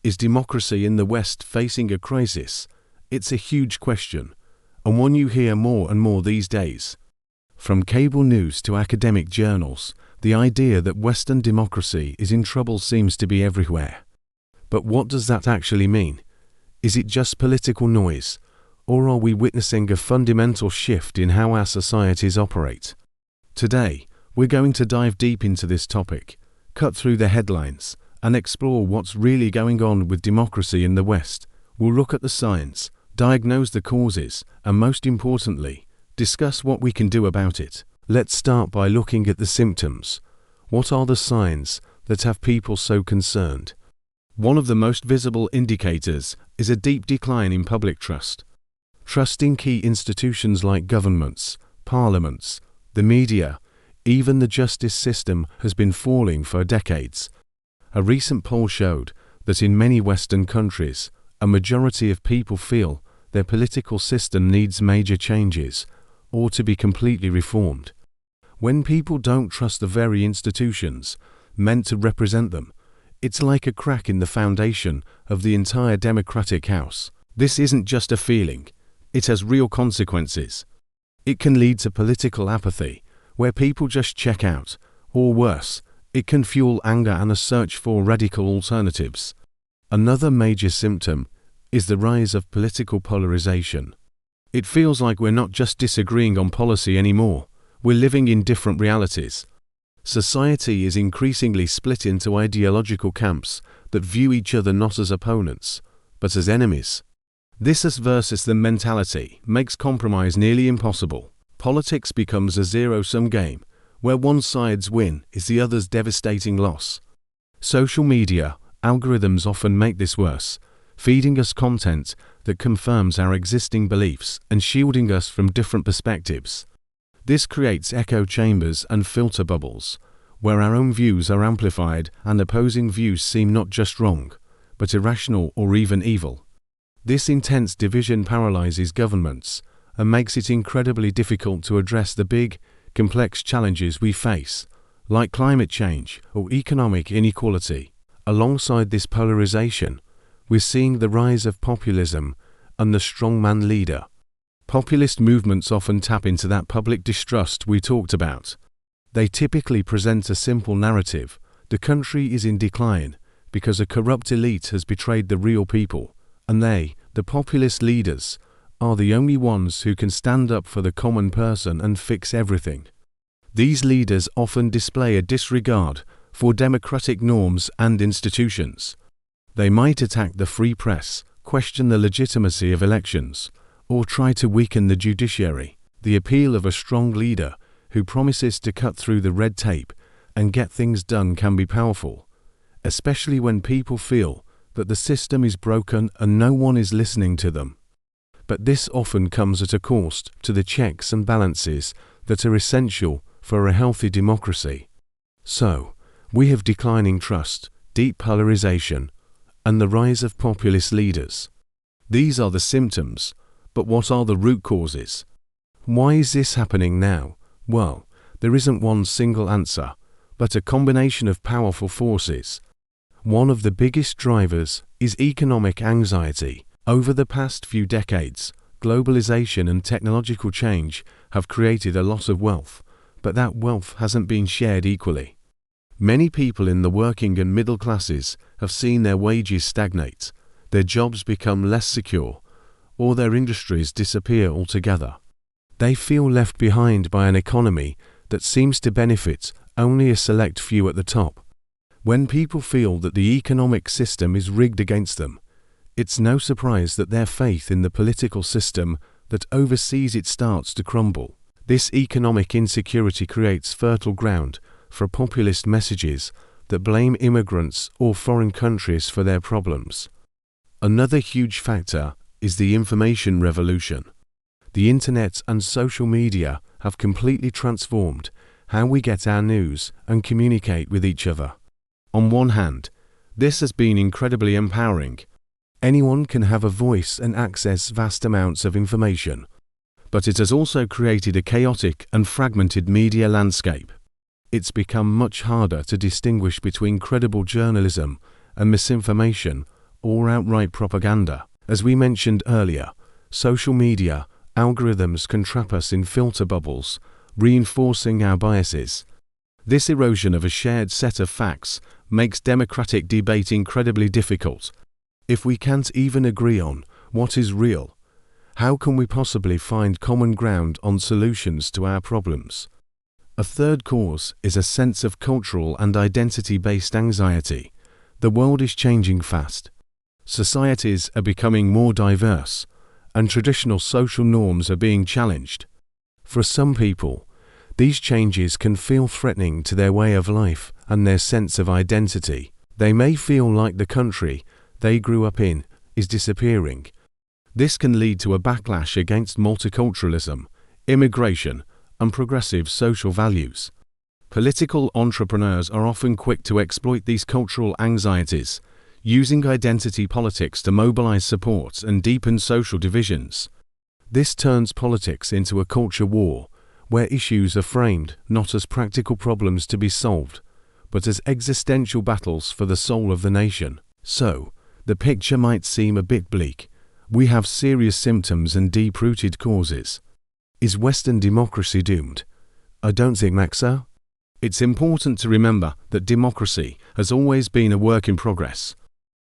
Is democracy in the West facing a crisis? It's a huge question, and one you hear more and more these days. From cable news to academic journals, the idea that Western democracy is in trouble seems to be everywhere. But what does that actually mean? Is it just political noise, or are we witnessing a fundamental shift in how our societies operate? Today, we're going to dive deep into this topic, cut through the headlines, and explore what's really going on with democracy in the West. We'll look at the science, diagnose the causes, and most importantly, discuss what we can do about it. Let's start by looking at the symptoms. What are the signs that have people so concerned? One of the most visible indicators is a deep decline in public trust. Trust in key institutions like governments, parliaments, the media, even the justice system has been falling for decades. A recent poll showed that in many Western countries, a majority of people feel their political system needs major changes or to be completely reformed. When people don't trust the very institutions meant to represent them, it's like a crack in the foundation of the entire democratic house. This isn't just a feeling, it has real consequences. It can lead to political apathy, where people just check out, or worse, it can fuel anger and a search for radical alternatives. Another major symptom is the rise of political polarization. It feels like we're not just disagreeing on policy anymore, we're living in different realities. Society is increasingly split into ideological camps that view each other not as opponents, but as enemies. This us versus them mentality makes compromise nearly impossible. Politics becomes a zero-sum game, where one side's win is the other's devastating loss. Social media algorithms often make this worse, feeding us content that confirms our existing beliefs and shielding us from different perspectives. This creates echo chambers and filter bubbles, where our own views are amplified and opposing views seem not just wrong, but irrational or even evil. This intense division paralyzes governments and makes it incredibly difficult to address the big, complex challenges we face, like climate change or economic inequality. Alongside this polarization, we're seeing the rise of populism and the strongman leader. Populist movements often tap into that public distrust we talked about. They typically present a simple narrative: the country is in decline because a corrupt elite has betrayed the real people, and they, the populist leaders, are the only ones who can stand up for the common person and fix everything. These leaders often display a disregard for democratic norms and institutions. They might attack the free press, question the legitimacy of elections, or try to weaken the judiciary. The appeal of a strong leader who promises to cut through the red tape and get things done can be powerful, especially when people feel that the system is broken and no one is listening to them. But this often comes at a cost to the checks and balances that are essential for a healthy democracy. So, we have declining trust, deep polarization, and the rise of populist leaders. These are the symptoms, but what are the root causes? Why is this happening now? Well, there isn't one single answer, but a combination of powerful forces. One of the biggest drivers is economic anxiety. Over the past few decades, globalization and technological change have created a lot of wealth, but that wealth hasn't been shared equally. Many people in the working and middle classes have seen their wages stagnate, their jobs become less secure, or their industries disappear altogether. They feel left behind by an economy that seems to benefit only a select few at the top. When people feel that the economic system is rigged against them, it's no surprise that their faith in the political system that oversees it starts to crumble. This economic insecurity creates fertile ground for populist messages that blame immigrants or foreign countries for their problems. Another huge factor is the information revolution. The internet and social media have completely transformed how we get our news and communicate with each other. On one hand, this has been incredibly empowering. Anyone can have a voice and access vast amounts of information. But it has also created a chaotic and fragmented media landscape. It's become much harder to distinguish between credible journalism and misinformation or outright propaganda. As we mentioned earlier, social media algorithms can trap us in filter bubbles, reinforcing our biases. This erosion of a shared set of facts makes democratic debate incredibly difficult. If we can't even agree on what is real, how can we possibly find common ground on solutions to our problems? A third cause is a sense of cultural and identity-based anxiety. The world is changing fast. Societies are becoming more diverse, and traditional social norms are being challenged. For some people, these changes can feel threatening to their way of life and their sense of identity. They may feel like the country they grew up in is disappearing. This can lead to a backlash against multiculturalism, immigration, and progressive social values. Political entrepreneurs are often quick to exploit these cultural anxieties, using identity politics to mobilize support and deepen social divisions. This turns politics into a culture war, where issues are framed not as practical problems to be solved, but as existential battles for the soul of the nation. So, the picture might seem a bit bleak. We have serious symptoms and deep-rooted causes. Is Western democracy doomed? I don't think that's so. It's important to remember that democracy has always been a work in progress.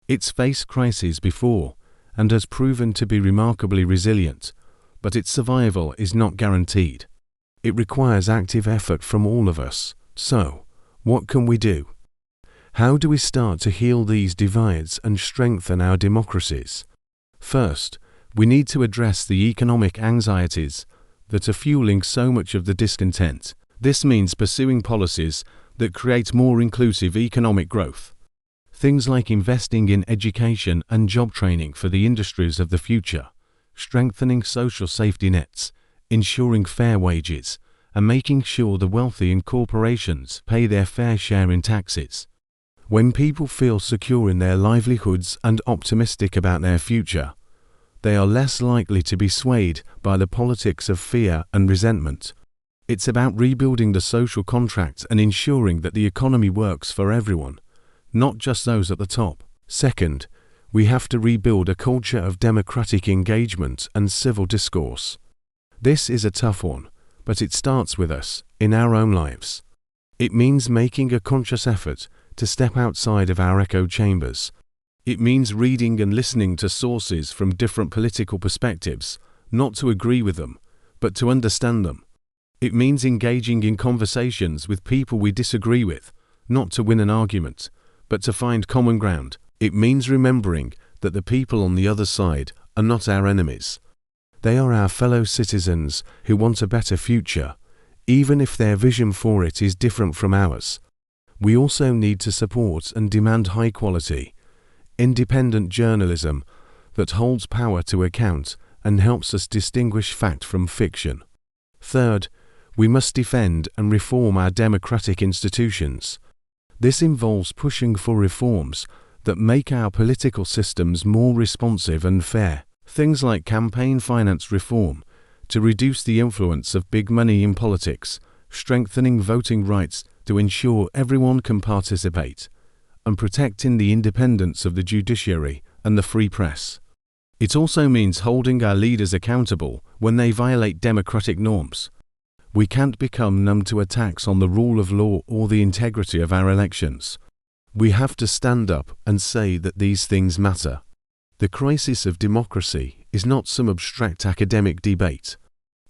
It's faced crises before and has proven to be remarkably resilient, but its survival is not guaranteed. It requires active effort from all of us. So, what can we do? How do we start to heal these divides and strengthen our democracies? First, we need to address the economic anxieties that are fueling so much of the discontent. This means pursuing policies that create more inclusive economic growth. Things like investing in education and job training for the industries of the future, strengthening social safety nets, ensuring fair wages, and making sure the wealthy and corporations pay their fair share in taxes. When people feel secure in their livelihoods and optimistic about their future, they are less likely to be swayed by the politics of fear and resentment. It's about rebuilding the social contract and ensuring that the economy works for everyone, not just those at the top. Second, we have to rebuild a culture of democratic engagement and civil discourse. This is a tough one, but it starts with us, in our own lives. It means making a conscious effort to step outside of our echo chambers. It means reading and listening to sources from different political perspectives, not to agree with them, but to understand them. It means engaging in conversations with people we disagree with, not to win an argument, but to find common ground. It means remembering that the people on the other side are not our enemies. They are our fellow citizens who want a better future, even if their vision for it is different from ours. We also need to support and demand high-quality, independent journalism that holds power to account and helps us distinguish fact from fiction. Third, we must defend and reform our democratic institutions. This involves pushing for reforms that make our political systems more responsive and fair. Things like campaign finance reform to reduce the influence of big money in politics, strengthening voting rights to ensure everyone can participate, and protecting the independence of the judiciary and the free press. It also means holding our leaders accountable when they violate democratic norms. We can't become numb to attacks on the rule of law or the integrity of our elections. We have to stand up and say that these things matter. The crisis of democracy is not some abstract academic debate.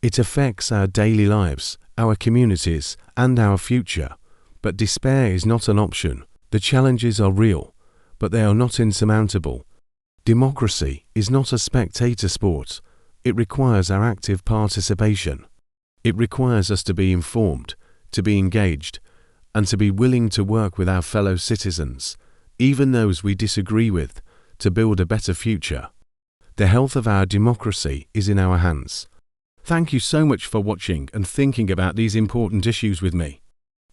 It affects our daily lives, our communities, and our future. But despair is not an option. The challenges are real, but they are not insurmountable. Democracy is not a spectator sport. It requires our active participation. It requires us to be informed, to be engaged, and to be willing to work with our fellow citizens, even those we disagree with, to build a better future. The health of our democracy is in our hands. Thank you so much for watching and thinking about these important issues with me.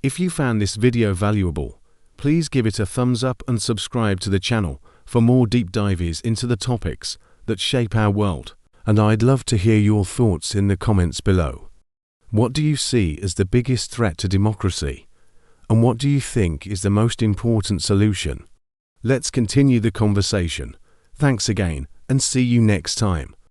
If you found this video valuable, please give it a thumbs up and subscribe to the channel for more deep dives into the topics that shape our world. And I'd love to hear your thoughts in the comments below. What do you see as the biggest threat to democracy? And what do you think is the most important solution? Let's continue the conversation. Thanks again, and see you next time.